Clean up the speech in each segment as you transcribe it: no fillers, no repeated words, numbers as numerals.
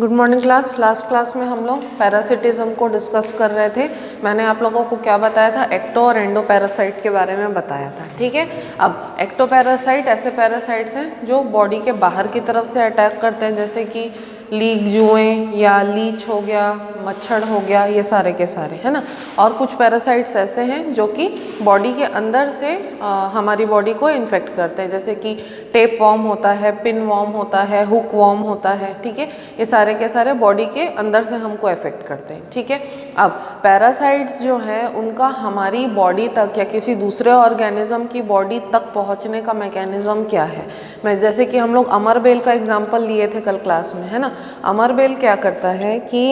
Good morning class. Last class में हम लोग पैरासिटिज्म को डिस्कस कर रहे थे। मैंने आप लोगों को क्या बताया था, एक्टो और एंडो पैरासाइट के बारे में बताया था। ठीक है, अब एक्टो पैरासाइट ऐसे पैरासाइट्स हैं जो बॉडी के बाहर की तरफ से अटैक करते हैं, जैसे कि लीग जुएँ या लीच हो गया, मच्छर हो गया, ये सारे के सारे, है ना। और कुछ पैरासाइट्स ऐसे हैं जो कि बॉडी के अंदर से हमारी बॉडी को इन्फेक्ट करते हैं, जैसे कि टेप वॉर्म होता है, पिन वॉर्म होता है, हुक वॉर्म होता है। ठीक है, ये सारे के सारे बॉडी के अंदर से हमको अफेक्ट करते हैं। ठीक है, अब पैरासाइट्स जो है उनका हमारी बॉडी तक या किसी दूसरे ऑर्गेनिज्म की बॉडी तक पहुंचने का मैकेनिज्म क्या है। मैं जैसे कि हम लोग अमरबेल का एग्जांपल लिए थे कल क्लास में, है ना। अमरबेल क्या करता है कि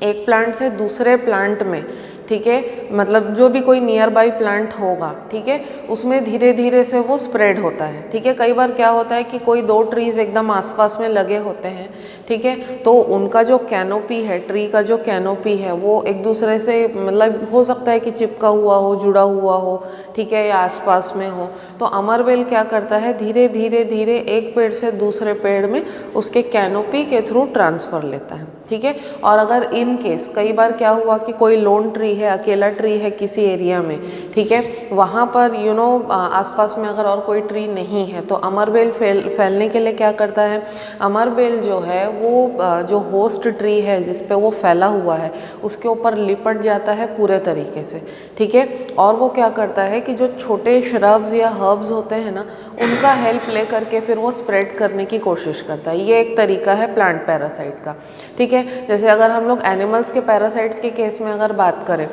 एक प्लांट से दूसरे प्लांट में, ठीक है, मतलब जो भी कोई नियर बाई प्लांट होगा, ठीक है, उसमें धीरे धीरे से वो स्प्रेड होता है। ठीक है, कई बार क्या होता है कि कोई दो ट्रीज एकदम आसपास में लगे होते हैं, ठीक है, तो उनका जो कैनोपी है, ट्री का जो कैनोपी है, वो एक दूसरे से मतलब हो सकता है कि चिपका हुआ हो, जुड़ा हुआ हो, ठीक है, या आसपास में हो। तो अमरबेल क्या करता है, धीरे धीरे धीरे एक पेड़ से दूसरे पेड़ में उसके कैनोपी के थ्रू ट्रांसफ़र लेता है। ठीक है, और अगर इन केस कई बार क्या हुआ कि कोई लोन ट्री है, अकेला ट्री है किसी एरिया में, ठीक है, वहाँ पर आसपास में अगर और कोई ट्री नहीं है तो अमरबेल फैलने के लिए क्या करता है, अमरबेल जो है वो जो होस्ट ट्री है जिस पे वो फैला हुआ है उसके ऊपर लिपट जाता है पूरे तरीके से। ठीक है, और वो क्या करता है कि जो छोटे श्रब्स या हर्ब्स होते हैं ना, उनका हेल्प ले करके फिर वो स्प्रेड करने की कोशिश करता है। ये एक तरीका है प्लांट पैरासाइट का। ठीक है, जैसे अगर हम लोग एनिमल्स के पैरासाइट्स के केस में अगर बात करें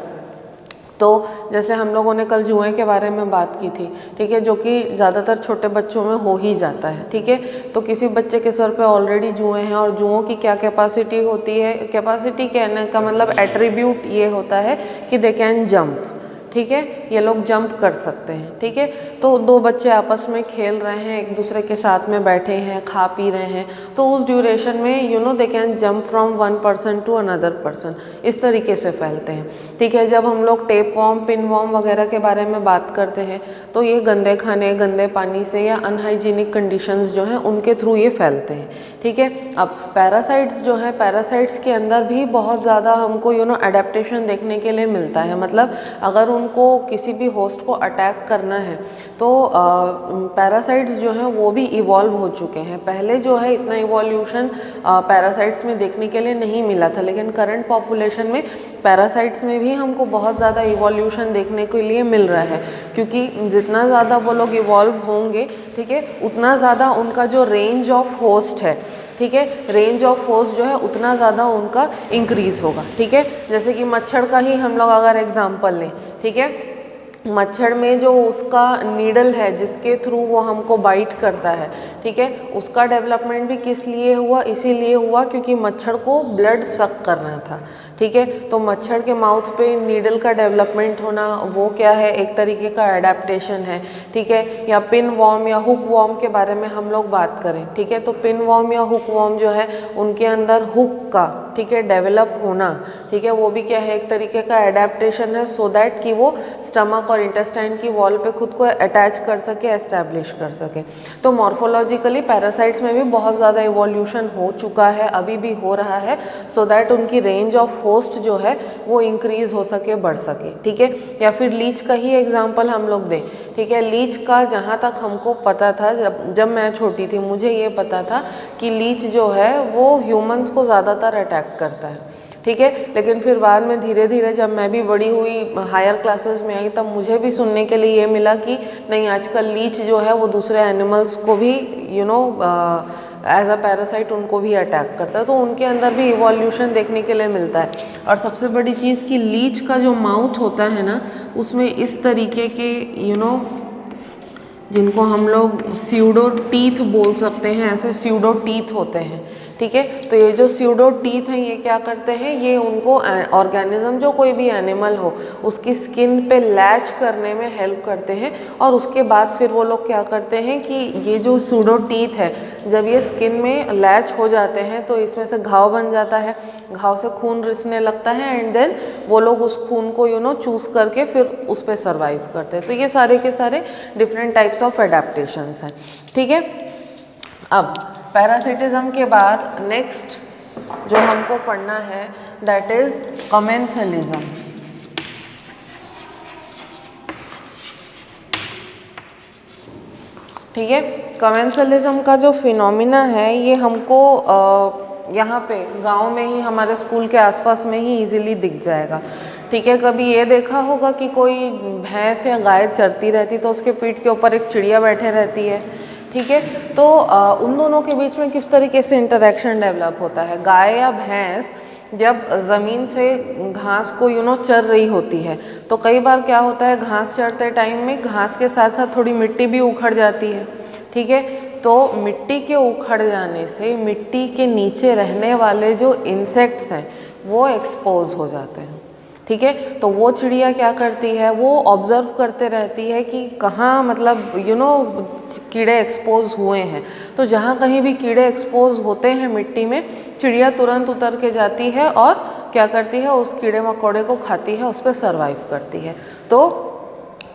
तो जैसे हम लोगों ने कल जुएं के बारे में बात की थी, ठीक है, जो कि ज़्यादातर छोटे बच्चों में हो ही जाता है। ठीक है, तो किसी बच्चे के सर पे ऑलरेडी जुएं हैं और जुओं की क्या कैपेसिटी होती है, कैपेसिटी कहने का मतलब एट्रीब्यूट ये होता है कि दे कैन जंप। ठीक है, ये लोग जंप कर सकते हैं। ठीक है, तो दो बच्चे आपस में खेल रहे हैं, एक दूसरे के साथ में बैठे हैं, खा पी रहे हैं, तो उस ड्यूरेशन में they can jump from one person to another person, इस तरीके से फैलते हैं। ठीक है, जब हम लोग टेप वॉर्म, पिन वॉर्म वगैरह के बारे में बात करते हैं तो ये गंदे खाने, गंदे पानी से या अनहाइजीनिक कंडीशंस जो हैं उनके थ्रू ये फैलते हैं। ठीक है, अब पैरासाइट्स जो है, पैरासाइट्स के अंदर भी बहुत ज़्यादा हमको एडेप्टेशन देखने के लिए मिलता है। मतलब अगर उनको किसी भी होस्ट को अटैक करना है तो पैरासाइट्स जो हैं वो भी इवॉल्व हो चुके हैं। पहले जो है इतना इवोल्यूशन पैरासाइट्स में देखने के लिए नहीं मिला था, लेकिन करंट पॉपुलेशन में पैरासाइट्स में भी हमको बहुत ज़्यादा इवोल्यूशन देखने के लिए मिल रहा है, क्योंकि जितना ज़्यादा वो लोग इवॉल्व होंगे, ठीक है, उतना ज़्यादा उनका जो रेंज ऑफ होस्ट है, ठीक है, रेंज ऑफ होस्ट जो है उतना ज़्यादा उनका इंक्रीज़ होगा। ठीक है, जैसे कि मच्छर का ही हम लोग अगर एग्जांपल लें, ठीक है, मच्छर में जो उसका नीडल है जिसके थ्रू वो हमको बाइट करता है, ठीक है, उसका डेवलपमेंट भी किस लिए हुआ, इसीलिए हुआ क्योंकि मच्छर को ब्लड सक करना था। ठीक है, तो मच्छर के माउथ पे नीडल का डेवलपमेंट होना वो क्या है, एक तरीके का एडेप्टेशन है। ठीक है, या पिन वॉर्म या हुक वॉर्म के बारे में हम लोग बात करें, ठीक है, तो पिन वॉर्म या हुक वॉर्म जो है उनके अंदर हुक का, ठीक है, डेवलप होना, ठीक है, वो भी क्या है, एक तरीके का एडेप्टेशन है, सो दैट कि वो स्टमक और इंटेस्टाइन की वॉल पे खुद को अटैच कर सके, एस्टैब्लिश कर सके। तो मॉर्फोलॉजिकली पैरासाइट्स में भी बहुत ज़्यादा इवोल्यूशन हो चुका है, अभी भी हो रहा है, सो दैट उनकी रेंज ऑफ होस्ट जो है वो इंक्रीज हो सके, बढ़ सके। ठीक है, या फिर लीच का ही एग्जांपल हम लोग दें, ठीक है, लीच का जहाँ तक हमको पता था, जब मैं छोटी थी मुझे ये पता था कि लीच जो है वो ह्यूमंस को ज़्यादातर अटैक करता है। ठीक है, लेकिन फिर बाद में धीरे धीरे जब मैं भी बड़ी हुई, हायर क्लासेस में आई, तब मुझे भी सुनने के लिए ये मिला कि नहीं, आजकल लीच जो है वो दूसरे एनिमल्स को भी एज अ पैरासाइट उनको भी अटैक करता है, तो उनके अंदर भी इवोल्यूशन देखने के लिए मिलता है। और सबसे बड़ी चीज़ कि लीच का जो माउथ होता है ना, उसमें इस तरीके के जिनको हम लोग स्यूडो टीथ बोल सकते हैं, ऐसे स्यूडो टीथ होते हैं। ठीक है, तो ये जो स्यूडो टीथ हैं ये क्या करते हैं, ये उनको ऑर्गेनिज्म जो कोई भी एनिमल हो उसकी स्किन पे लैच करने में हेल्प करते हैं। और उसके बाद फिर वो लोग क्या करते हैं कि ये जो स्यूडो टीथ है जब ये स्किन में लैच हो जाते हैं तो इसमें से घाव बन जाता है, घाव से खून रिसने लगता है, एंड देन वो लोग उस खून को चूस करके फिर उस पर सर्वाइव करते हैं। तो ये सारे के सारे डिफरेंट टाइप्स ऑफ एडेप्टेशंस हैं। ठीक है, अब पैरासिटिज्म के बाद नेक्स्ट जो हमको पढ़ना है दैट इज कमेंसलिज्म। ठीक है, कमेंसलिज्म का जो फिनोमिना है ये हमको यहाँ पे गांव में ही हमारे स्कूल के आसपास में ही इजीली दिख जाएगा। ठीक है, कभी ये देखा होगा कि कोई भैंस या गाय चरती रहती तो उसके पीठ के ऊपर एक चिड़िया बैठे रहती है। ठीक है, तो उन दोनों के बीच में किस तरीके से इंटरेक्शन डेवलप होता है। गाय या भैंस जब ज़मीन से घास को चर रही होती है तो कई बार क्या होता है, घास चरते टाइम में घास के साथ साथ थोड़ी मिट्टी भी उखड़ जाती है। ठीक है, तो मिट्टी के उखड़ जाने से मिट्टी के नीचे रहने वाले जो इंसेक्ट्स हैं वो एक्सपोज हो जाते हैं। ठीक है, तो वो चिड़िया क्या करती है, वो ऑब्ज़र्व करते रहती है कि कहाँ मतलब कीड़े एक्सपोज हुए हैं। तो जहाँ कहीं भी कीड़े एक्सपोज होते हैं मिट्टी में, चिड़िया तुरंत उतर के जाती है और क्या करती है, उस कीड़े मकोड़े को खाती है, उस पर सर्वाइव करती है। तो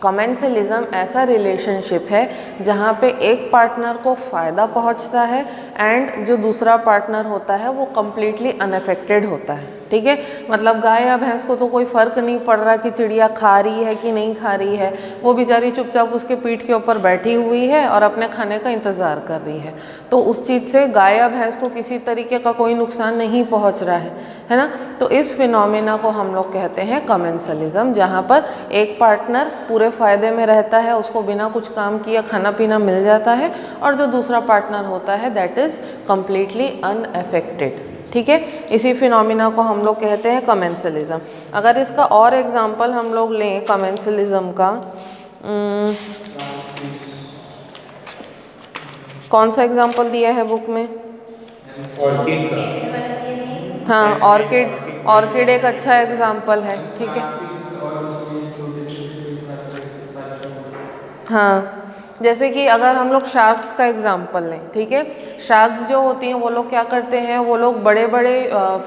कमेंसलिज्म ऐसा रिलेशनशिप है जहाँ पे एक पार्टनर को फ़ायदा पहुँचता है एंड जो दूसरा पार्टनर होता है वो कम्प्लीटली अनअफेक्टेड होता है। ठीक है, मतलब गाय या भैंस को तो कोई फ़र्क नहीं पड़ रहा कि चिड़िया खा रही है कि नहीं खा रही है, वो बेचारी चुपचाप उसके पीठ के ऊपर बैठी हुई है और अपने खाने का इंतज़ार कर रही है। तो उस चीज़ से गाय या भैंस को किसी तरीके का कोई नुकसान नहीं पहुंच रहा है ना। तो इस फिनोमेना को हम लोग कहते हैं कमेंसलिज्म, जहाँ पर एक पार्टनर पूरे फ़ायदे में रहता है, उसको बिना कुछ काम किए खाना पीना मिल जाता है, और जो दूसरा पार्टनर होता है दैट इज़ कम्प्लीटली अनअफेक्टेड। ठीक है, इसी फिनोमिना को हम लोग कहते हैं कमेंसलिज्म। अगर इसका और एग्जांपल हम लोग लें कमेंसलिज्म का, कौन सा एग्जांपल दिया है बुक में? ऑर्किड का। हाँ, ऑर्किड एक अच्छा एग्जांपल है। ठीक है, हाँ, जैसे कि अगर हम लोग शार्क्स का एग्जांपल लें। ठीक है, शार्क्स जो होती हैं वो लोग क्या करते हैं, वो लोग बड़े बड़े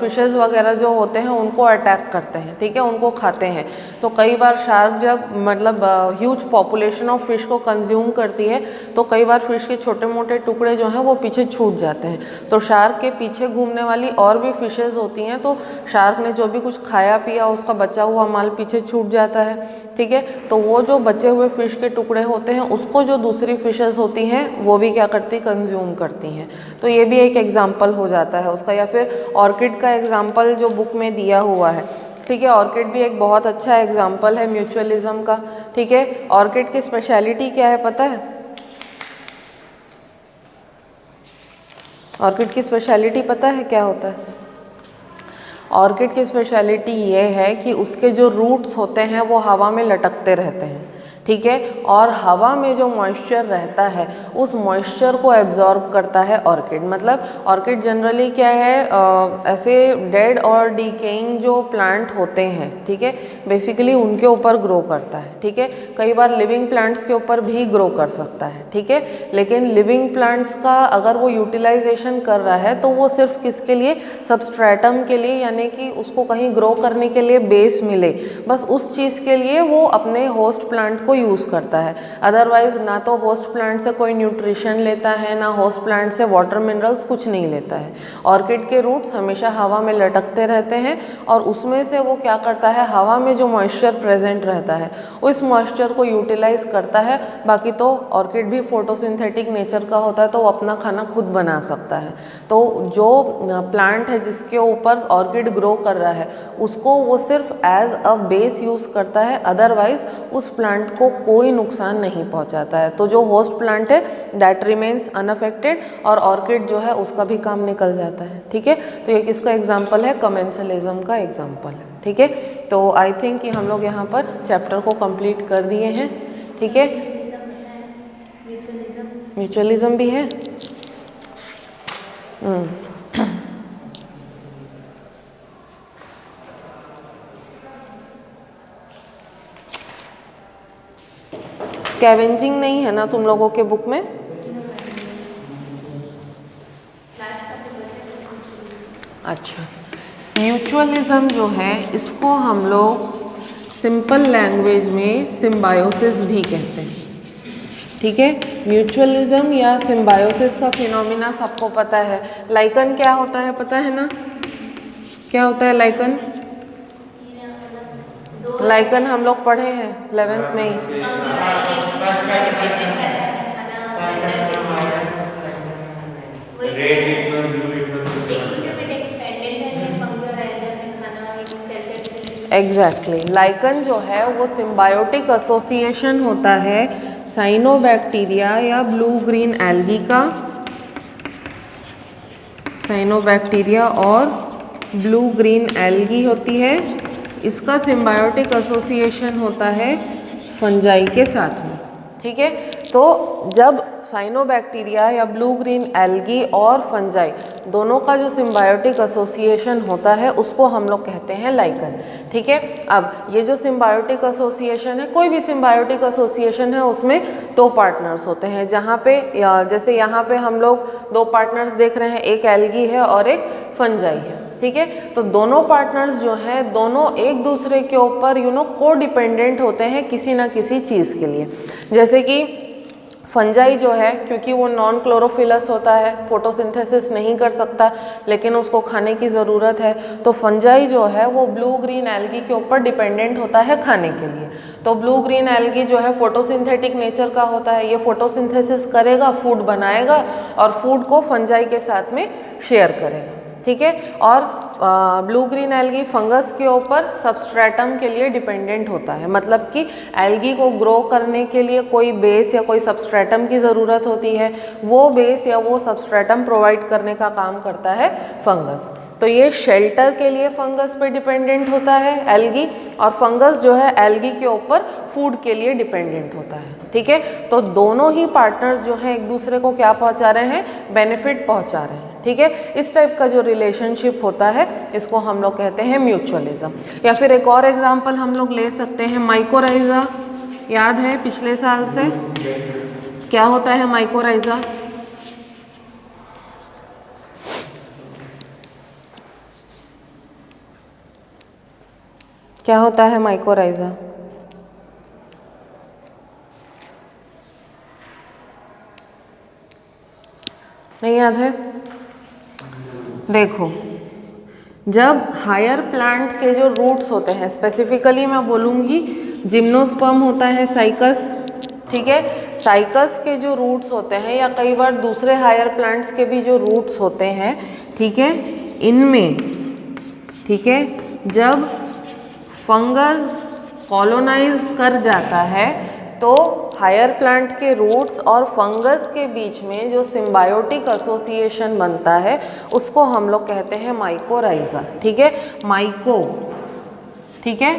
फिशेस वगैरह जो होते हैं उनको अटैक करते हैं। ठीक है, उनको खाते हैं। तो कई बार शार्क जब मतलब ह्यूज पॉपुलेशन ऑफ फिश को कंज्यूम करती है तो कई बार फिश के छोटे मोटे टुकड़े जो हैं वो पीछे छूट जाते हैं। तो शार्क के पीछे घूमने वाली और भी फिशेस होती हैं, तो शार्क ने जो भी कुछ खाया पिया उसका बचा हुआ माल पीछे छूट जाता है। ठीक है, तो वो जो बचे हुए फिश के टुकड़े होते हैं उसको जो दूसरी फिशेस होती हैं वो भी क्या करती, कंज्यूम करती हैं। तो ये भी एक एग्जाम्पल हो जाता है उसका। या फिर ऑर्किड का एग्जाम्पल जो बुक में दिया हुआ है। ठीक है, ऑर्किड भी एक बहुत अच्छा एग्जाम्पल है म्यूचुअलिज्म का। ठीक है, ऑर्किड की स्पेशलिटी क्या है पता है? ऑर्किड की स्पेशलिटी पता है क्या होता है? ऑर्किड की स्पेशलिटी ये है कि उसके जो रूट्स होते हैं वो हवा में लटकते रहते हैं। ठीक है, और हवा में जो मॉइस्चर रहता है उस मॉइस्चर को एब्जॉर्ब करता है ऑर्किड। मतलब ऑर्किड जनरली क्या है, ऐसे डेड और डिकेइंग जो प्लांट होते हैं, ठीक है, बेसिकली उनके ऊपर ग्रो करता है। ठीक है, कई बार लिविंग प्लांट्स के ऊपर भी ग्रो कर सकता है। ठीक है, लेकिन लिविंग प्लांट्स का अगर वो यूटिलाइजेशन कर रहा है तो वो सिर्फ किसके लिए, सबस्ट्रेटम के लिए, यानी कि उसको कहीं ग्रो करने के लिए बेस मिले, बस उस चीज़ के लिए वो अपने होस्ट प्लांट को यूज़ करता है। अदरवाइज ना तो होस्ट प्लांट से कोई न्यूट्रिशन लेता है, ना होस्ट प्लांट से वाटर मिनरल्स, कुछ नहीं लेता है। ऑर्किड के रूट्स हमेशा हवा में लटकते रहते हैं और उसमें से वो क्या करता है, हवा में जो मॉइस्चर प्रेजेंट रहता है उस मॉइस्चर को यूटिलाइज करता है। बाकी तो ऑर्किड भी फोटोसिंथेटिक नेचर का होता है तो वो अपना खाना खुद बना सकता है। तो जो प्लांट है जिसके ऊपर ऑर्किड ग्रो कर रहा है उसको वो सिर्फ एज अ बेस यूज़ करता है, अदरवाइज उस प्लांट को कोई नुकसान नहीं पहुंचाता है। तो जो होस्ट प्लांट है दैट रिमेन्स अनअफेक्टेड और ऑर्किड जो है उसका भी काम निकल जाता है। ठीक है, तो ये किसका एग्जाम्पल है, कमेंसलिज्म का एग्जाम्पल है। ठीक है, तो आई थिंक कि हम लोग यहाँ पर चैप्टर को कंप्लीट कर दिए हैं। ठीक है, म्यूचुअलिज्म भी है। स्कैवेंजिंग नहीं है ना तुम लोगों के बुक में? अच्छा, म्यूचुअलिज्म जो है इसको हम लोग सिंपल लैंग्वेज में सिम्बायोसिस भी कहते हैं। ठीक है। म्यूचुअलिज्म या सिम्बायोसिस का फिनोमिना सबको पता है। लाइकन क्या होता है पता है ना? क्या होता है लाइकन? लाइकन हम लोग पढ़े हैं 11th में ही। एग्जैक्टली लाइकन जो है वो सिम्बायोटिक एसोसिएशन होता है साइनोबैक्टीरिया या ब्लू ग्रीन एल्गी का, साइनोबैक्टीरिया और ब्लू ग्रीन एल्गी होती है, इसका सिम्बायोटिक एसोसिएशन होता है फंजाई के साथ में। ठीक है, तो जब साइनोबैक्टीरिया या ब्लू ग्रीन एल्गी और फंजाई दोनों का जो सिम्बायोटिक एसोसिएशन होता है उसको हम लोग कहते हैं लाइकन। ठीक है, अब ये जो सिम्बायोटिक एसोसिएशन है, कोई भी सिम्बायोटिक एसोसिएशन है उसमें दो पार्टनर्स होते हैं, जहाँ पे जैसे यहाँ पे हम लोग दो पार्टनर्स देख रहे हैं, एक एल्गी है और एक फंजाई है। ठीक है, तो दोनों पार्टनर्स जो हैं दोनों एक दूसरे के ऊपर को डिपेंडेंट होते हैं किसी ना किसी चीज़ के लिए। जैसे कि फंजाई जो है, क्योंकि वो नॉन क्लोरोफिलस होता है, फोटोसिंथेसिस नहीं कर सकता, लेकिन उसको खाने की ज़रूरत है, तो फंजाई जो है वो ब्लू ग्रीन एल्गी के ऊपर डिपेंडेंट होता है खाने के लिए। तो ब्लू ग्रीन एल्गी जो है फोटोसिंथेटिक नेचर का होता है, ये फोटोसिंथेसिस करेगा, फूड बनाएगा और फूड को फंजाई के साथ में शेयर करेगा। ठीक है, और ब्लू ग्रीन एल्गी फंगस के ऊपर सबस्ट्रेटम के लिए डिपेंडेंट होता है, मतलब कि एल्गी को ग्रो करने के लिए कोई बेस या कोई सबस्ट्रेटम की ज़रूरत होती है, वो बेस या वो सबस्ट्रेटम प्रोवाइड करने का काम करता है फंगस। तो ये शेल्टर के लिए फंगस पे डिपेंडेंट होता है एल्गी, और फंगस जो है एल्गी के ऊपर फूड के लिए डिपेंडेंट होता है। ठीक है, तो दोनों ही पार्टनर्स जो हैं एक दूसरे को क्या पहुंचा रहे हैं? बेनिफिट पहुंचा रहे हैं। ठीक है, इस टाइप का जो रिलेशनशिप होता है इसको हम लोग कहते हैं म्यूचुअलिज्म। या फिर एक और एग्जांपल हम लोग ले सकते हैं, माइकोराइजा। याद है पिछले साल से? क्या होता है माइकोराइजा? क्या होता है माइकोराइजा? नहीं याद है? देखो, जब हायर प्लांट के जो रूट्स होते हैं, स्पेसिफिकली मैं बोलूँगी जिम्नोस्पर्म होता है, साइकस। ठीक है, साइकस के जो रूट्स होते हैं या कई बार दूसरे हायर प्लांट्स के भी जो रूट्स होते हैं, ठीक है, इनमें, ठीक है, जब फंगस कॉलोनाइज कर जाता है तो हायर प्लांट के रूट्स और फंगस के बीच में जो सिम्बायोटिक एसोसिएशन बनता है उसको हम लोग कहते हैं माइकोराइजा। ठीक है, माइको, ठीक है,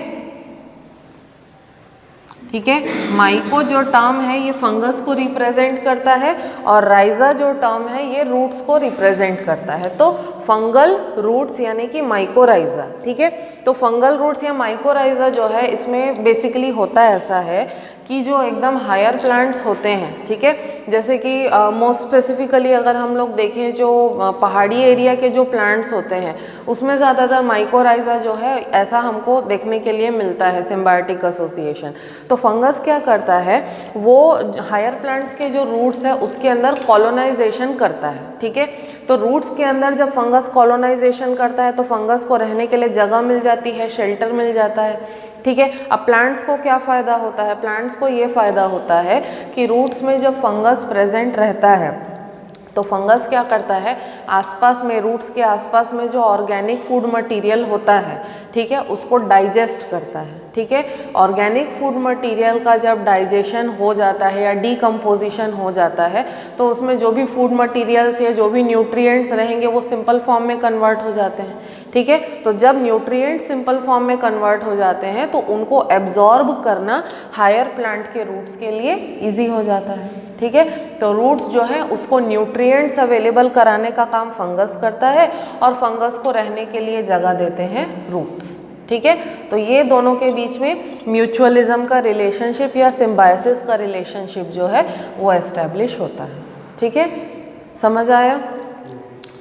ठीक है, माइको जो टर्म है ये फंगस को रिप्रेजेंट करता है और राइजा जो टर्म है ये रूट्स को रिप्रेजेंट करता है, तो फंगल रूट्स यानी कि माइकोराइजा। ठीक है, तो फंगल रूट्स या माइकोराइजा जो है इसमें बेसिकली होता ऐसा है कि जो एकदम हायर प्लांट्स होते हैं, ठीक है, जैसे कि मोस्ट स्पेसिफिकली अगर हम लोग देखें जो पहाड़ी एरिया के जो प्लांट्स होते हैं उसमें ज़्यादातर माइकोराइजा जो है ऐसा हमको देखने के लिए मिलता है, सिम्बायोटिक एसोसिएशन। तो फंगस क्या करता है, वो हायर प्लांट्स के जो रूट्स है उसके अंदर कॉलोनाइजेशन करता है। ठीक है, तो रूट्स के अंदर जब फंगस कॉलोनाइजेशन करता है तो फंगस को रहने के लिए जगह मिल जाती है, शेल्टर मिल जाता है। ठीक है, अब प्लांट्स को क्या फ़ायदा होता है? प्लांट्स को ये फ़ायदा होता है कि रूट्स में जब फंगस प्रेजेंट रहता है तो फंगस क्या करता है, आसपास में, रूट्स के आसपास में जो ऑर्गेनिक फूड मटेरियल होता है, ठीक है, उसको डाइजेस्ट करता है। ठीक है, ऑर्गेनिक फूड मटेरियल का जब डाइजेशन हो जाता है या डीकम्पोजिशन हो जाता है तो उसमें जो भी फूड मटेरियल्स या जो भी न्यूट्रिएंट्स रहेंगे वो सिंपल फॉर्म में कन्वर्ट हो जाते हैं। ठीक है, तो जब न्यूट्रिएंट्स सिंपल फॉर्म में कन्वर्ट हो जाते हैं तो उनको एब्जॉर्ब करना हायर प्लांट के रूट्स के लिए ईजी हो जाता है। ठीक है, तो रूट्स जो है उसको न्यूट्रिएंट्स अवेलेबल कराने का काम फंगस करता है और फंगस को रहने के लिए जगह देते हैं रूट्स। ठीक है, तो ये दोनों के बीच में म्यूचुअलिज्म का रिलेशनशिप या सिम्बायोसिस का रिलेशनशिप जो है वो एस्टेब्लिश होता है। ठीक है, समझ आया?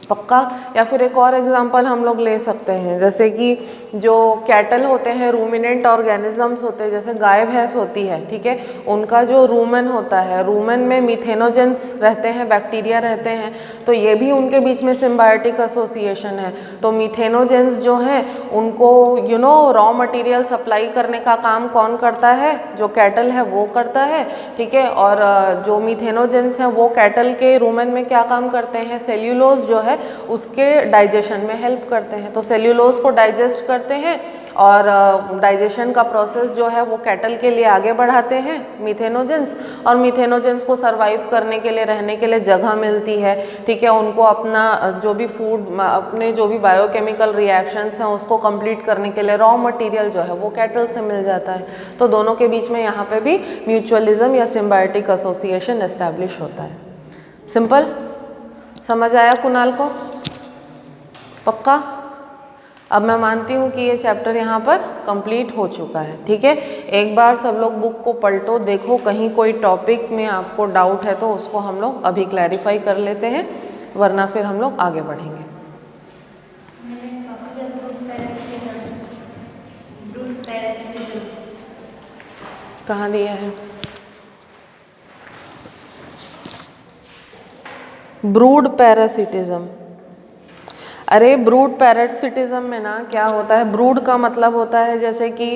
पक्का। या फिर एक और एग्जांपल हम लोग ले सकते हैं, जैसे कि जो कैटल होते हैं, रूमिनेंट ऑर्गेनिजम्स होते हैं, जैसे गाय भैंस होती है, ठीक है, उनका जो रूमेन होता है, रूमेन में मिथेनोजेंस रहते हैं, बैक्टीरिया रहते हैं, तो ये भी उनके बीच में सिम्बायोटिक एसोसिएशन है। तो मिथेनोजेंस जो हैं उनको रॉ मटेरियल सप्लाई करने का काम कौन करता है? जो कैटल है वो करता है, ठीक है। और जो मिथेनोजेंस हैं वो कैटल के रूमेन में क्या काम करते हैं? सेल्यूलोज जो है उसके डाइजेशन में हेल्प करते हैं। तो सेल्यूलोज को डाइजेस्ट करते हैं और डाइजेशन का प्रोसेस जो है वो कैटल के लिए आगे बढ़ाते हैं मिथेनोजेंस, और मिथेनोजेंस को सरवाइव करने के लिए, रहने के लिए जगह मिलती है, ठीक है। उनको अपना जो भी फूड, अपने जो भी बायोकेमिकल रिएक्शंस हैं उसको कंप्लीट करने के लिए रॉ मटेरियल जो है वो कैटल से मिल जाता है। तो दोनों के बीच में यहाँ पे भी म्यूचुअलिज्म या सिम्बायोटिक एसोसिएशन एस्टैब्लिश होता है। सिंपल समझ आया कुणाल को? पक्का। अब मैं मानती हूँ कि ये चैप्टर यहाँ पर कंप्लीट हो चुका है, ठीक है। एक बार सब लोग बुक को पलटो, देखो कहीं कोई टॉपिक में आपको डाउट है तो उसको हम लोग अभी क्लैरिफाई कर लेते हैं, वरना फिर हम लोग आगे बढ़ेंगे। कहाँ दिया है? Brood parasitism. अरे ब्रूड पैरासिटिज्म में ना क्या होता है, ब्रूड का मतलब होता है जैसे कि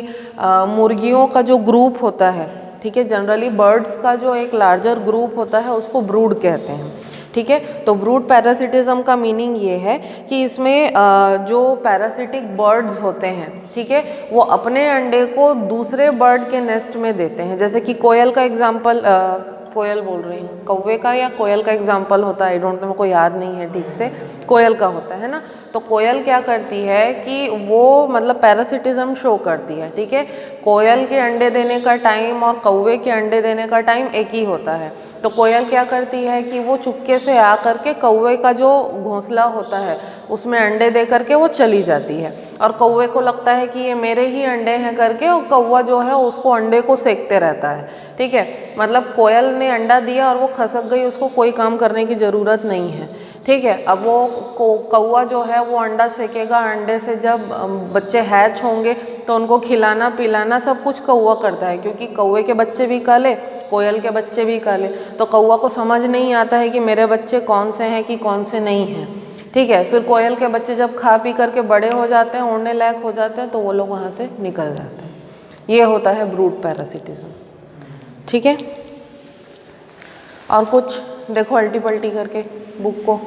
मुर्गियों का जो ग्रुप होता है, ठीक है, जनरली बर्ड्स का जो एक लार्जर ग्रुप होता है उसको ब्रूड कहते हैं, ठीक है। तो ब्रूड पैरासिटिज्म का मीनिंग ये है कि इसमें जो पैरासिटिक बर्ड्स होते हैं, ठीक है, वो अपने अंडे को दूसरे बर्ड के नेस्ट में देते हैं। जैसे कि कोयल का एग्जाम्पल, कोयल बोल रही हूँ, कौवे का या कोयल का एग्जाम्पल होता है, आई डोंट नो, मेरे को याद नहीं है ठीक से, कोयल का होता है ना। तो कोयल क्या करती है कि वो मतलब पैरासिटिज्म शो करती है, ठीक है। कोयल के अंडे देने का टाइम और कौवे के अंडे देने का टाइम एक ही होता है। तो कोयल क्या करती है कि वो चुपके से आ करके कौवे का जो घोंसला होता है उसमें अंडे दे करके वो चली जाती है, और कौवे को लगता है कि ये मेरे ही अंडे हैं करके, और कौवा जो है उसको अंडे को सेकते रहता है, ठीक है। मतलब कोयल ने अंडा दिया और वो खसक गई, उसको कोई काम करने की ज़रूरत नहीं है, ठीक है। अब वो कौवा जो है वो अंडा सेकेगा, अंडे से जब बच्चे हैच होंगे तो उनको खिलाना पिलाना सब कुछ कौवा करता है, क्योंकि कौवे के बच्चे भी काले, कोयल के बच्चे भी काले। तो कौवा को समझ नहीं आता है कि मेरे बच्चे कौन से हैं कि कौन से नहीं हैं, ठीक है। फिर कोयल के बच्चे जब खा पी करके बड़े हो जाते हैं, उड़ने लायक हो जाते हैं, तो वो लोग वहाँ से निकल जाते हैं। ये होता है ब्रूड पैरासिटिज्म, ठीक है। और कुछ देखो अल्टी पल्टी करके बुक को।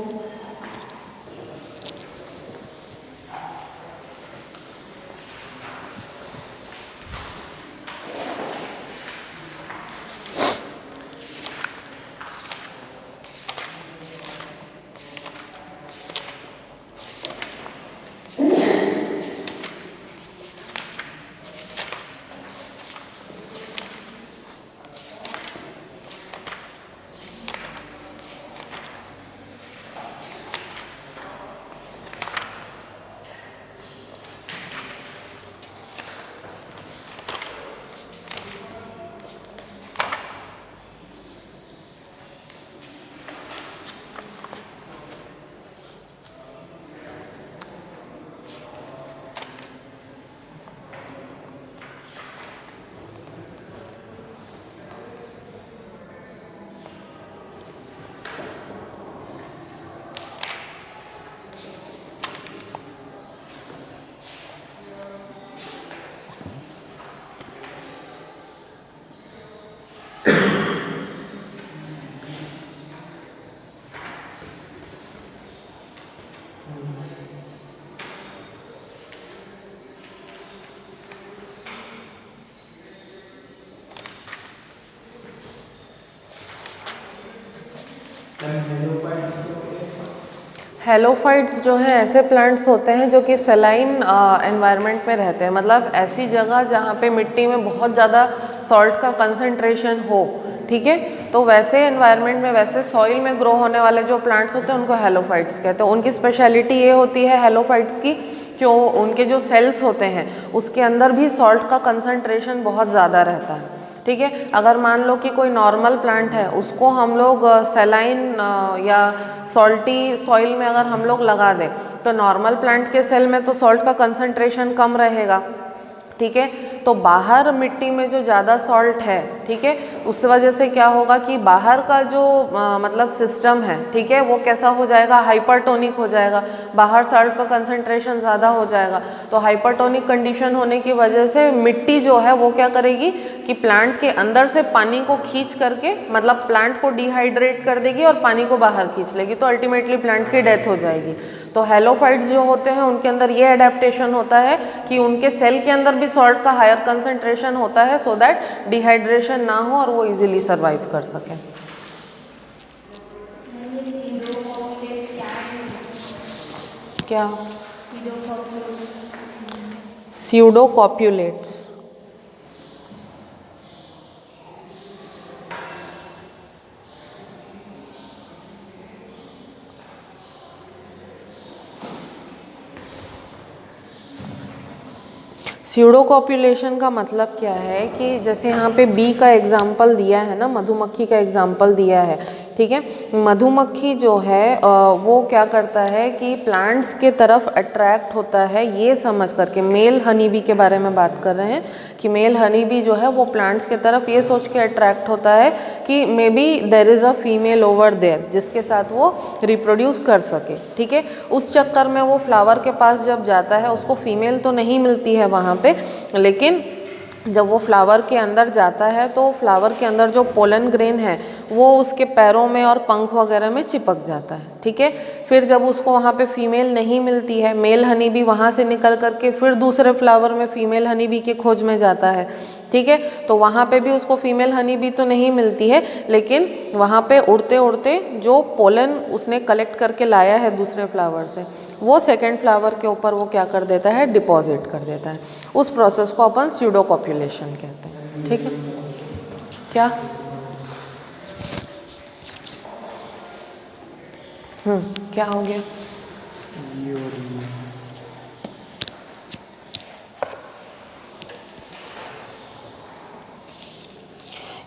हेलोफाइट्स जो है ऐसे प्लांट्स होते हैं जो कि सलाइन एनवायरनमेंट में रहते हैं, मतलब ऐसी जगह जहाँ पे मिट्टी में बहुत ज़्यादा सॉल्ट का कंसंट्रेशन हो, ठीक है। तो वैसे एनवायरनमेंट में, वैसे सॉइल में ग्रो होने वाले जो प्लांट्स होते हैं उनको हेलोफाइट्स कहते हैं। उनकी स्पेशलिटी ये होती है हेलोफाइट्स की, जो उनके जो सेल्स होते हैं उसके अंदर भी सॉल्ट का कंसंट्रेशन बहुत ज़्यादा रहता है, ठीक है। अगर मान लो कि कोई नॉर्मल प्लांट है, उसको हम लोग सैलाइन या सॉल्टी सॉइल में अगर हम लोग लगा दें तो नॉर्मल प्लांट के सेल में तो सॉल्ट का कंसंट्रेशन कम रहेगा, ठीक है। तो बाहर मिट्टी में जो ज़्यादा सॉल्ट है, ठीक है, उस वजह से क्या होगा कि बाहर का जो मतलब सिस्टम है, ठीक है, वो कैसा हो जाएगा, हाइपरटोनिक हो जाएगा, बाहर सॉल्ट का कंसंट्रेशन ज़्यादा हो जाएगा। तो हाइपरटोनिक कंडीशन होने की वजह से मिट्टी जो है वो क्या करेगी कि प्लांट के अंदर से पानी को खींच करके मतलब प्लांट को डिहाइड्रेट कर देगी और पानी को बाहर खींच लेगी, तो अल्टीमेटली प्लांट की डेथ हो जाएगी। तो हेलोफाइट्स जो होते हैं उनके अंदर ये एडेप्टेशन होता है कि उनके सेल के अंदर भी सॉल्ट का हायर कंसंट्रेशन होता है, सो दैट डिहाइड्रेशन ना हो और वो इजीली सरवाइव कर सकें। क्या? स्यूडोकॉप्युलेट्स। स्यूडोकॉप्युलेशन का मतलब क्या है कि जैसे यहाँ पे बी का एग्जाम्पल दिया है ना, मधुमक्खी का एग्जाम्पल दिया है, ठीक है। मधुमक्खी जो है वो क्या करता है कि प्लांट्स के तरफ अट्रैक्ट होता है, ये समझ करके, मेल हनी बी के बारे में बात कर रहे हैं कि मेल हनी बी जो है वो प्लांट्स के तरफ ये सोच के अट्रैक्ट होता है कि maybe there is a female over there जिसके साथ वो रिप्रोड्यूस कर सके, ठीक है। उस चक्कर में वो फ्लावर के पास जब जाता है, उसको फीमेल तो नहीं मिलती है वहाँ पे, लेकिन जब वो फ्लावर के अंदर जाता है तो फ्लावर के अंदर जो पोलन ग्रेन है वो उसके पैरों में और पंख वगैरह में चिपक जाता है, ठीक है। फिर जब उसको वहाँ पे फीमेल नहीं मिलती है, मेल हनी बी वहाँ से निकल करके फिर दूसरे फ्लावर में फीमेल हनी बी की खोज में जाता है, ठीक है। तो वहाँ पे भी उसको फीमेल हनी बी तो नहीं मिलती है, लेकिन वहाँ पे उड़ते उड़ते जो पोलन उसने कलेक्ट करके लाया है दूसरे फ्लावर से, वो सेकेंड फ्लावर के ऊपर वो क्या कर देता है, डिपॉजिट कर देता है। उस प्रोसेस को अपन स्यूडोकॉप्युलेशन कहते हैं, ठीक है। क्या? क्या हो गया?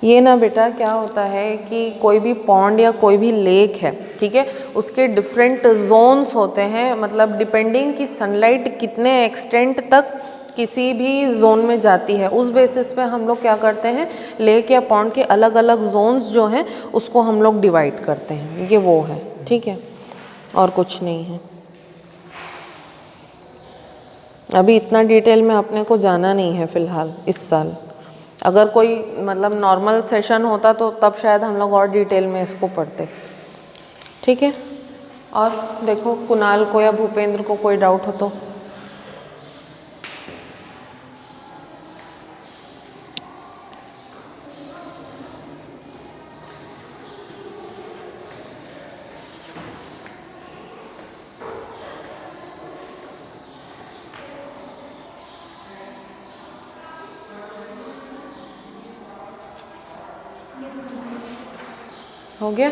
ये ना बेटा क्या होता है कि कोई भी पॉन्ड या कोई भी लेक है, ठीक है, उसके डिफरेंट जोन्स होते हैं, मतलब डिपेंडिंग कि सनलाइट कितने एक्सटेंट तक किसी भी जोन में जाती है, उस बेसिस पे हम लोग क्या करते हैं, लेक या पॉन्ड के अलग अलग जोन्स जो हैं उसको हम लोग डिवाइड करते हैं। ये वो है, ठीक है, और कुछ नहीं है। अभी इतना डिटेल में अपने को जाना नहीं है फ़िलहाल इस साल। अगर कोई मतलब नॉर्मल सेशन होता तो तब शायद हम लोग और डिटेल में इसको पढ़ते, ठीक है। और देखो कुणाल को या भूपेंद्र को कोई डाउट हो तो। हो गया?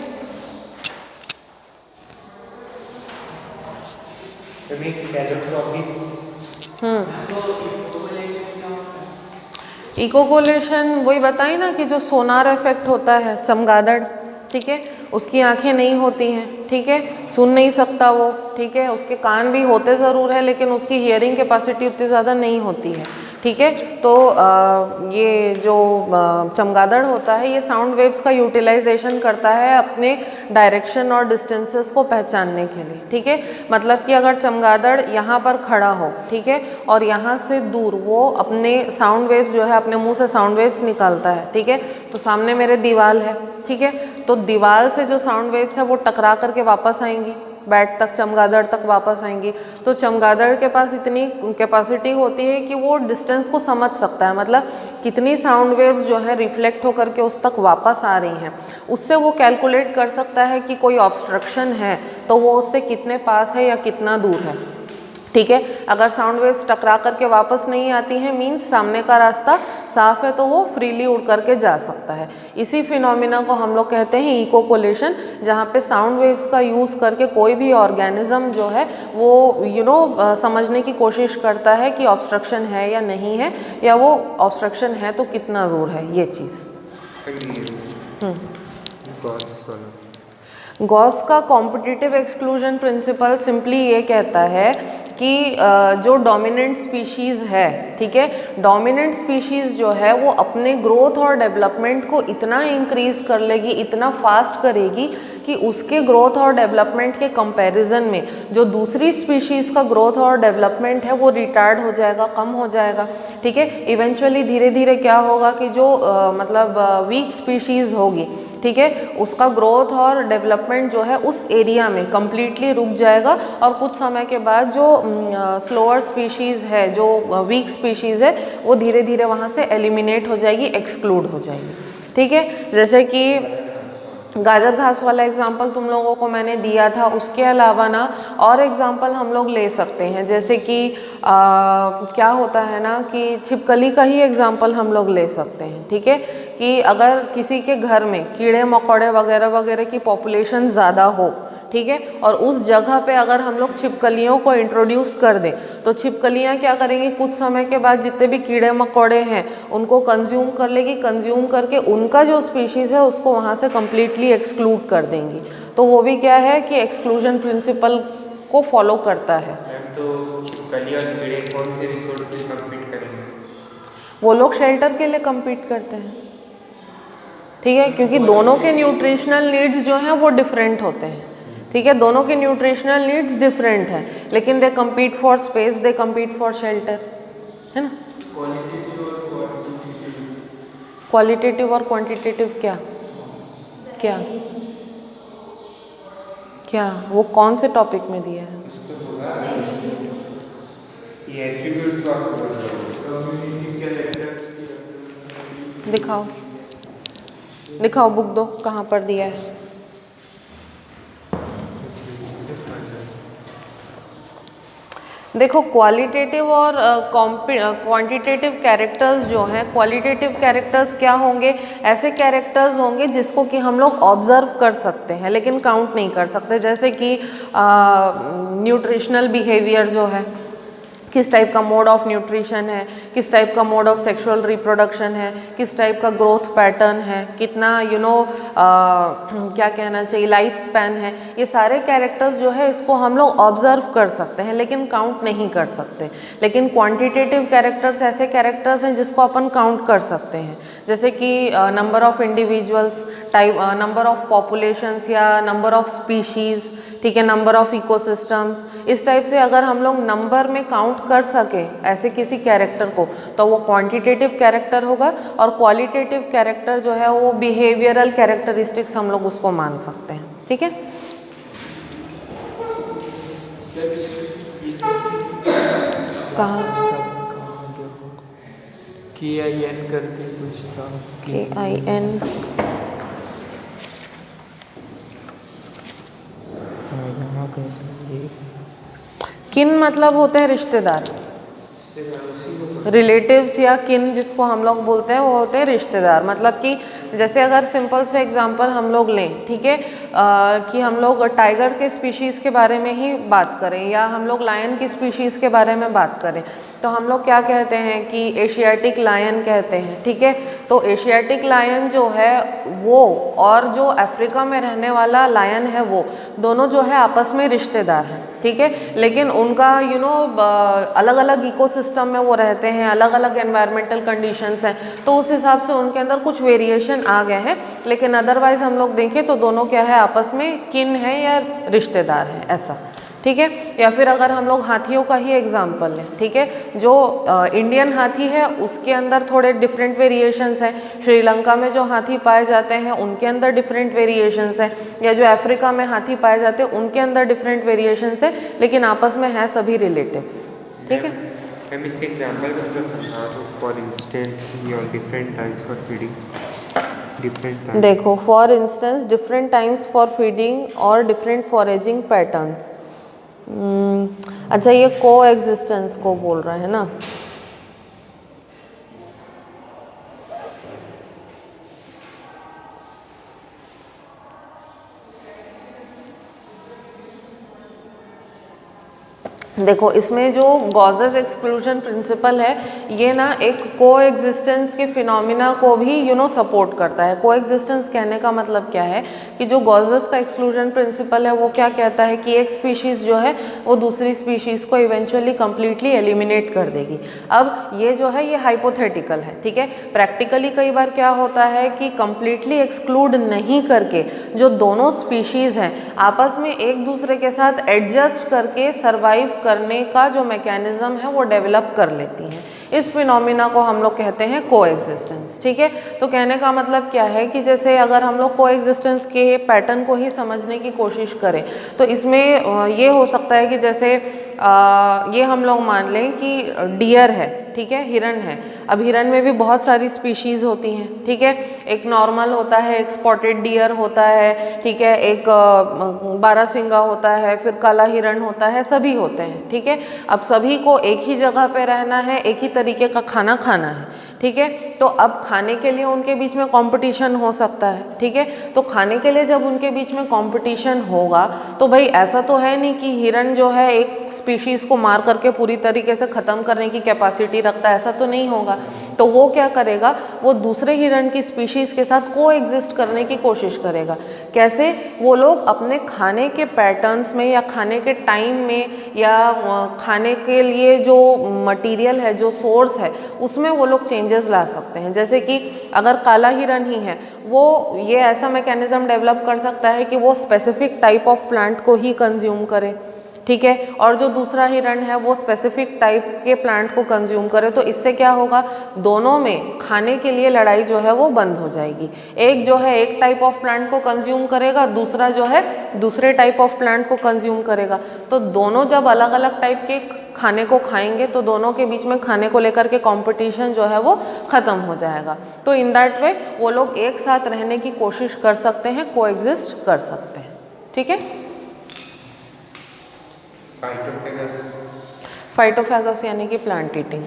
इकोकोलेशन वही बताई ना कि जो सोनार इफेक्ट होता है, चमगादड़, ठीक है, उसकी आंखें नहीं होती हैं, ठीक है, सुन नहीं सकता वो, ठीक है, उसके कान भी होते ज़रूर है लेकिन उसकी हियरिंग कैपेसिटी उतनी ज़्यादा नहीं होती है, ठीक है। तो ये जो चमगादड़ होता है ये साउंड वेव्स का यूटिलाइजेशन करता है अपने डायरेक्शन और डिस्टेंसेस को पहचानने के लिए, ठीक है। मतलब कि अगर चमगादड़ यहाँ पर खड़ा हो, ठीक है, और यहाँ से दूर वो अपने साउंड वेव्स जो है अपने मुंह से साउंड वेव्स निकालता है, ठीक है, तो सामने मेरे दीवार है, ठीक है, तो दीवार से जो साउंड वेव्स है वो टकरा करके वापस आएंगी, बैट तक, चमगादड़ तक वापस आएंगी। तो चमगादड़ के पास इतनी कैपेसिटी होती है कि वो डिस्टेंस को समझ सकता है, मतलब कितनी साउंड वेव्स जो है रिफ्लेक्ट होकर के उस तक वापस आ रही हैं, उससे वो कैलकुलेट कर सकता है कि कोई ऑब्स्ट्रक्शन है तो वो उससे कितने पास है या कितना दूर है, ठीक है। अगर साउंड वेव्स टकरा करके वापस नहीं आती हैं मीन्स सामने का रास्ता साफ है, तो वो फ्रीली उड़ करके जा सकता है। इसी फिनोमिना को हम लोग कहते हैं इको कोलिशन, जहाँ पे साउंड वेव्स का यूज़ करके कोई भी ऑर्गेनिज्म जो है वो समझने की कोशिश करता है कि ऑब्स्ट्रक्शन है या नहीं है, या वो ऑब्स्ट्रक्शन है तो कितना दूर है, ये चीज़। गॉस का कॉम्पिटिटिव एक्सक्लूजन प्रिंसिपल सिंपली ये कहता है कि जो डोमिनेंट स्पीशीज़ है, ठीक है, डोमिनेंट स्पीशीज़ जो है वो अपने ग्रोथ और डेवलपमेंट को इतना इंक्रीज़ कर लेगी, इतना फास्ट करेगी कि उसके ग्रोथ और डेवलपमेंट के कंपैरिजन में जो दूसरी स्पीशीज़ का ग्रोथ और डेवलपमेंट है वो रिटार्ड हो जाएगा, कम हो जाएगा, ठीक है। इवेंचुअली धीरे धीरे क्या होगा कि जो वीक स्पीशीज़ होगी, ठीक है, उसका ग्रोथ और डेवलपमेंट जो है उस एरिया में कम्प्लीटली रुक जाएगा, और कुछ समय के बाद जो स्लोअर स्पीशीज़ है, जो वीक स्पीशीज़ है, वो धीरे धीरे वहाँ से एलिमिनेट हो जाएगी, एक्सक्लूड हो जाएगी, ठीक है। जैसे कि गाजर घास वाला एग्जाम्पल तुम लोगों को मैंने दिया था, उसके अलावा ना और एग्जाम्पल हम लोग ले सकते हैं, जैसे कि क्या होता है ना कि छिपकली का ही एग्जाम्पल हम लोग ले सकते हैं, ठीक है, कि अगर किसी के घर में कीड़े मकोड़े वगैरह वगैरह की पॉपुलेशन ज़्यादा हो, ठीक है, और उस जगह पे अगर हम लोग छिपकलियों को इंट्रोड्यूस कर दें, तो छिपकलियाँ क्या करेंगी, कुछ समय के बाद जितने भी कीड़े मकोड़े हैं उनको कंज्यूम कर लेगी, कंज्यूम करके उनका जो स्पीशीज़ है उसको वहाँ से कम्प्लीटली एक्सक्लूड कर देंगी। तो वो भी क्या है कि एक्सक्लूजन प्रिंसिपल को फॉलो करता है। तो छिपकलियाँ और कीड़े कौन से रिसोर्स के लिए कम्पीट करेंगे? वो लोग शेल्टर के लिए कम्पीट करते हैं, ठीक है, क्योंकि दोनों के न्यूट्रिशनल नीड्स जो हैं वो डिफरेंट होते हैं, ठीक है, दोनों के न्यूट्रिशनल नीड्स डिफरेंट हैं, लेकिन दे compete for space, they compete for shelter, है ना। क्वालिटेटिव और क्वांटिटेटिव क्या क्या क्या वो कौन से टॉपिक में दिया है? दिखाओ दिखाओ, बुक दो, कहाँ पर दिया है? देखो, क्वालिटेटिव और क्वांटिटेटिव कैरेक्टर्स जो हैं, क्वालिटेटिव कैरेक्टर्स क्या होंगे? ऐसे कैरेक्टर्स होंगे जिसको कि हम लोग ऑब्जर्व कर सकते हैं लेकिन काउंट नहीं कर सकते, जैसे कि न्यूट्रिशनल बिहेवियर जो है, किस टाइप का मोड ऑफ न्यूट्रिशन है, किस टाइप का मोड ऑफ सेक्सुअल रिप्रोडक्शन है, किस टाइप का ग्रोथ पैटर्न है, कितना क्या कहना चाहिए, लाइफ स्पैन है, ये सारे कैरेक्टर्स जो है इसको हम लोग ऑब्जर्व कर सकते हैं लेकिन काउंट नहीं कर सकते। लेकिन क्वांटिटेटिव कैरेक्टर्स ऐसे कैरेक्टर्स हैं जिसको अपन काउंट कर सकते हैं, जैसे कि number of individuals, type number of populations या नंबर ऑफ स्पीशीज़, ठीक है, नंबर ऑफ इकोसिस्टम्स, इस टाइप से अगर हम लोग नंबर में काउंट कर सके ऐसे किसी कैरेक्टर को तो वो क्वांटिटेटिव कैरेक्टर होगा, और क्वालिटेटिव कैरेक्टर जो है वो बिहेवियरल कैरेक्टरिस्टिक्स हम लोग उसको मान सकते हैं, ठीक है। कहाँ KIN करके कुछ था, KIN किन मतलब होते हैं रिश्तेदार, रिलेटिव्स या किन जिसको हम लोग बोलते हैं वो होते हैं रिश्तेदार। मतलब कि जैसे अगर सिंपल से एग्जांपल हम लोग लें, ठीक है, कि हम लोग टाइगर के स्पीशीज़ के बारे में ही बात करें या हम लोग लायन की स्पीशीज़ के बारे में बात करें, तो हम लोग क्या कहते हैं कि एशियाटिक लायन कहते हैं, ठीक है। तो एशियाटिक लायन जो है वो और जो अफ्रीका में रहने वाला लायन है वो दोनों जो है आपस में रिश्तेदार हैं, ठीक है, लेकिन उनका अलग अलग इकोसिस्टम में वो रहते हैं, अलग अलग एनवायरमेंटल कंडीशंस हैं, तो उस हिसाब से उनके अंदर कुछ वेरिएशन आ गए हैं, लेकिन अदरवाइज हम लोग देखें तो दोनों क्या है, आपस में किन है या रिश्तेदार हैं, ऐसा, ठीक है। या फिर अगर हम लोग हाथियों का ही एग्जाम्पल लें, ठीक है, जो इंडियन हाथी है उसके अंदर थोड़े डिफरेंट वेरिएशंस हैं, श्रीलंका में जो हाथी पाए जाते हैं उनके अंदर डिफरेंट वेरिएशंस हैं, या जो अफ्रीका में हाथी पाए जाते हैं उनके अंदर डिफरेंट वेरिएशंस हैं, लेकिन आपस में है सभी रिलेटिव्स, ठीक है। हम इसके example for instance your different times for feeding, देखो, for instance different times for feeding और डिफरेंट फॉरेजिंग पैटर्न्स, अच्छा, ये को एग्जिस्टेंस को बोल रहे हैं ना। देखो, इसमें जो गॉसेस एक्सक्लूजन प्रिंसिपल है ये ना एक कोएग्जिस्टेंस के फिनोमिना को भी सपोर्ट करता है। कोएग्जिस्टेंस कहने का मतलब क्या है कि जो गॉसेस का एक्सक्लूजन प्रिंसिपल है वो क्या कहता है कि एक स्पीशीज़ जो है वो दूसरी स्पीशीज़ को इवेंचुअली कम्प्लीटली एलिमिनेट कर देगी। अब ये जो है ये हाइपोथेटिकल है, ठीक है। प्रैक्टिकली कई बार क्या होता है कि कम्प्लीटली एक्सक्लूड नहीं करके जो दोनों स्पीशीज़ हैं आपस में एक दूसरे के साथ एडजस्ट करके सर्वाइव करने का जो मैकेनिज्म है वो डेवलप कर लेती हैं। इस फिनोमिना को हम लोग कहते हैं कोएग्जिस्टेंस, ठीक है। तो कहने का मतलब क्या है कि जैसे अगर हम लोग कोएग्जिस्टेंस के पैटर्न को ही समझने की कोशिश करें तो इसमें ये हो सकता है कि जैसे ये हम लोग मान लें कि डियर है, ठीक है, हिरन है। अब हिरन में भी बहुत सारी स्पीशीज़ होती हैं, ठीक है। एक नॉर्मल होता है, एक स्पॉटेड डियर होता है, ठीक है, एक बारहसिंगा होता है, फिर काला हिरन होता है, सभी होते हैं, ठीक है। अब सभी को एक ही जगह पे रहना है, एक ही तरीके का खाना खाना है, ठीक है। तो अब खाने के लिए उनके बीच में कंपटीशन हो सकता है, ठीक है। तो खाने के लिए जब उनके बीच में कंपटीशन होगा तो भाई ऐसा तो है नहीं कि हिरन जो है एक स्पीशीज़ को मार करके पूरी तरीके से ख़त्म करने की कैपेसिटी रखता है, ऐसा तो नहीं होगा। तो वो क्या करेगा, वो दूसरे हिरन की स्पीशीज़ के साथ को एग्जिस्ट करने की कोशिश करेगा। कैसे? वो लोग अपने खाने के पैटर्न्स में या खाने के टाइम में या खाने के लिए जो मटेरियल है, जो सोर्स है, उसमें वो लोग चेंजेस ला सकते हैं। जैसे कि अगर काला हिरन ही है, वो ये ऐसा मैकेनिज्म डेवलप कर सकता है कि वो स्पेसिफिक टाइप ऑफ प्लांट को ही कंज्यूम करे, ठीक है, और जो दूसरा हिरन है वो स्पेसिफिक टाइप के प्लांट को कंज्यूम करे। तो इससे क्या होगा, दोनों में खाने के लिए लड़ाई जो है वो बंद हो जाएगी। एक जो है एक टाइप ऑफ प्लांट को कंज्यूम करेगा, दूसरा जो है दूसरे टाइप ऑफ प्लांट को कंज्यूम करेगा। तो दोनों जब अलग अलग टाइप के खाने को खाएंगे तो दोनों के बीच में खाने को लेकर के कंपटीशन जो है वो ख़त्म हो जाएगा। तो इन दैट वे वो लोग एक साथ रहने की कोशिश कर सकते हैं, कोएग्जिस्ट कर सकते हैं, ठीक है। फाइटोफैगस यानी कि प्लांट ईटिंग।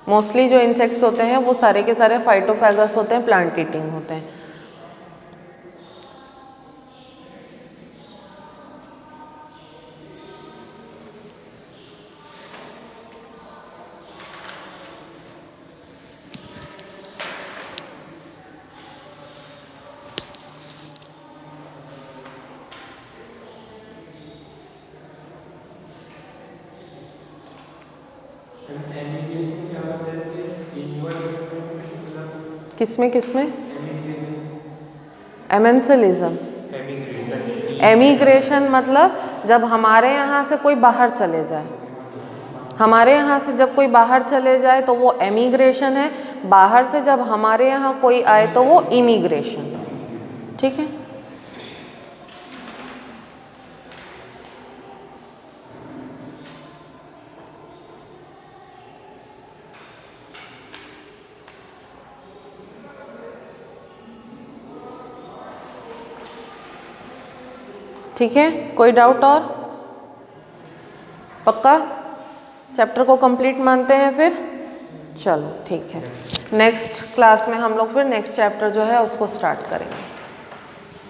मोस्टली जो इंसेक्ट्स होते हैं वो सारे के सारे फाइटोफैगस होते हैं, प्लांट ईटिंग होते हैं। किसमें किसमें? एमेंसलिज्म। एमिग्रेशन मतलब जब हमारे यहाँ से कोई बाहर चले जाए, हमारे यहाँ से जब कोई बाहर चले जाए तो वो एमिग्रेशन है। बाहर से जब हमारे यहाँ कोई आए तो वो इमिग्रेशन, ठीक है। ठीक है, कोई डाउट और? पक्का चैप्टर को कंप्लीट मानते हैं फिर? चलो ठीक है, नेक्स्ट क्लास में हम लोग फिर नेक्स्ट चैप्टर जो है उसको स्टार्ट करेंगे।